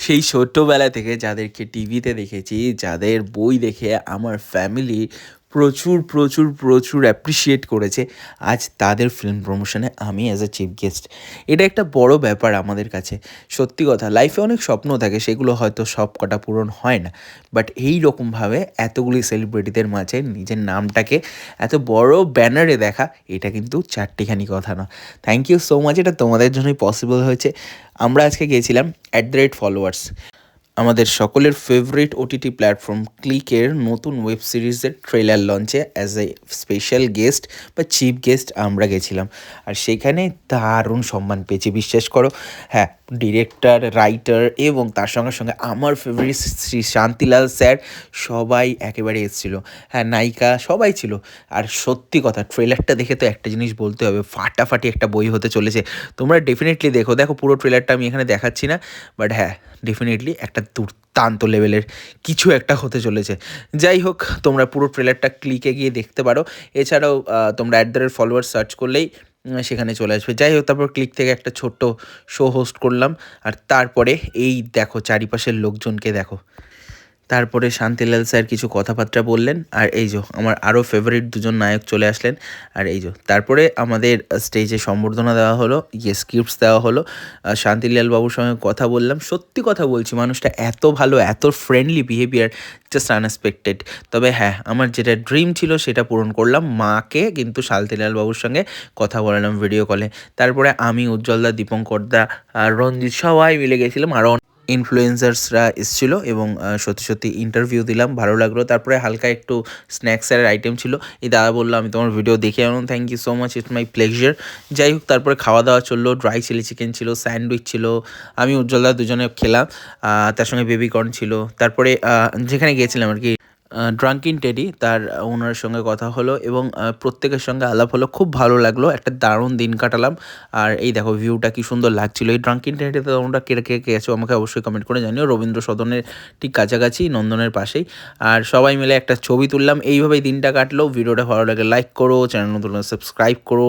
সেই ছোট্টবেলা থেকে যাদেরকে টিভিতে দেখেছি, যাদের বই দেখে আমার ফ্যামিলি প্রচুর, প্রচুর, প্রচুর অ্যাপ্রিশিয়েট করেছে, আজ তাদের ফিল্ম প্রমোশনে আমি অ্যাজ আ চিফ গেস্ট। এটা একটা বড় ব্যাপার আমাদের কাছে। সত্যি কথা, লাইফে অনেক স্বপ্ন থাকে, সেগুলো হয়তো সব কটা পূরণ হয় না। বাট এই রকমভাবে এতগুলি সেলিব্রিটিদের মাঝে নিজের নামটাকে এত বড় ব্যানারে দেখা, এটা কিন্তু চারটিখানি কথা না। থ্যাংক ইউ সো মাচ, এটা তোমাদের জন্যই পসিবল হয়েছে। আমরা আজকে গিয়েছিলাম @ফলোয়ার্স, আমাদের সকলের ফেভারিট ওটিটি প্ল্যাটফর্ম ক্লিকের নতুন ওয়েব সিরিজের ট্রেলার লঞ্চে অ্যাজ এ স্পেশাল গেস্ট বা চিফ গেস্ট আমরা গেছিলাম। আর সেখানে দারুণ সম্মান পেয়েছি, বিশ্বাস করো। হ্যাঁ, ডিরেক্টর, রাইটার এবং তার সঙ্গে সঙ্গে আমার ফেভারিট শ্রী শান্তিলাল স্যার, সবাই একেবারে এসেছিলো। হ্যাঁ, নায়িকা সবাই ছিল। আর সত্যি কথা, ট্রেলারটা দেখে তো একটা জিনিস বলতে হবে, ফাটাফাটি একটা বই হতে চলেছে। তোমরা ডেফিনেটলি দেখো, দেখো পুরো ট্রেলারটা আমি এখানে দেখাচ্ছি না, বাট হ্যাঁ, ডেফিনেটলি একটা দুর্দান্ত লেভেলের কিছু একটা হতে চলেছে। যাই হোক, তোমরা পুরো ট্রেলারটা ক্লিকে গিয়ে দেখতে পারো। এছাড়াও তোমরা ফলোয়ার সার্চ করলেই সেখানে চলে আসবে। যাই হোক, তারপর ক্লিক থেকে একটা ছোট্ট শো হোস্ট করলাম। আর তারপরে এই দেখো, চারিপাশের লোকজনকে দেখো। তারপরে শান্তিলাল স্যার কিছু কথাবার্তা বললেন, আর এই যো আমার আরও ফেভারিট দুজন নায়ক চলে আসলেন। আর এই যো তারপরে আমাদের স্টেজে সম্বর্ধনা দেওয়া হলো, স্ক্রিপ্টস দেওয়া হলো। শান্তিলাল বাবুর সঙ্গে কথা বললাম। সত্যি কথা বলছি, মানুষটা এত ভালো, এত ফ্রেন্ডলি বিহেভিয়ার, জাস্ট আনএক্সপেক্টেড। তবে হ্যাঁ, আমার যেটা ড্রিম ছিল সেটা পূরণ করলাম। মাকে কিন্তু শান্তিলাল বাবুর সঙ্গে কথা বলালাম ভিডিও কলে। তারপরে আমি, উজ্জ্বলদা, দীপঙ্করদা, রঞ্জিত সবাই মিলে গেছিলাম। আরও ইনফ্লুয়েন্সার্সরা এসেছিলো এবং সত্যি সত্যি ইন্টারভিউ দিলাম, ভালো লাগলো। তারপরে হালকা একটু স্ন্যাক্সের আইটেম ছিল। এই দাদা বললো আমি তোমার ভিডিও দেখে আনুন। Thank you so much, it's my pleasure. যাই হোক, তারপরে খাওয়া দাওয়া চললো। ড্রাই চিলি চিকেন ছিল, স্যান্ডউইচ ছিল, আমি উজ্জ্বলদা দুজনে খেলাম। তার সঙ্গে বেবিকর্ন ছিল। তারপরে যেখানে গিয়েছিলাম আর কি, ড্রাঙ্কিন টেডি, তার ওনার সঙ্গে কথা হলো এবং প্রত্যেকের সঙ্গে আলাপ হলো। খুব ভালো লাগলো, একটা দারুণ দিন কাটালাম। আর এই দেখো ভিউটা কি সুন্দর লাগছিল। এই ড্রাঙ্কিন টেডিতে তোমরা কে কে গেছো আমাকে অবশ্যই কমেন্ট করে জানিও। রবীন্দ্র সদনের ঠিক কাছাকাছি, নন্দনের পাশেই। আর সবাই মিলে একটা ছবি তুললাম। এইভাবেই দিনটা কাটলো। ভিডিওটা ভালো লাগে লাইক করো, চ্যানেল নতুন সাবস্ক্রাইব করো।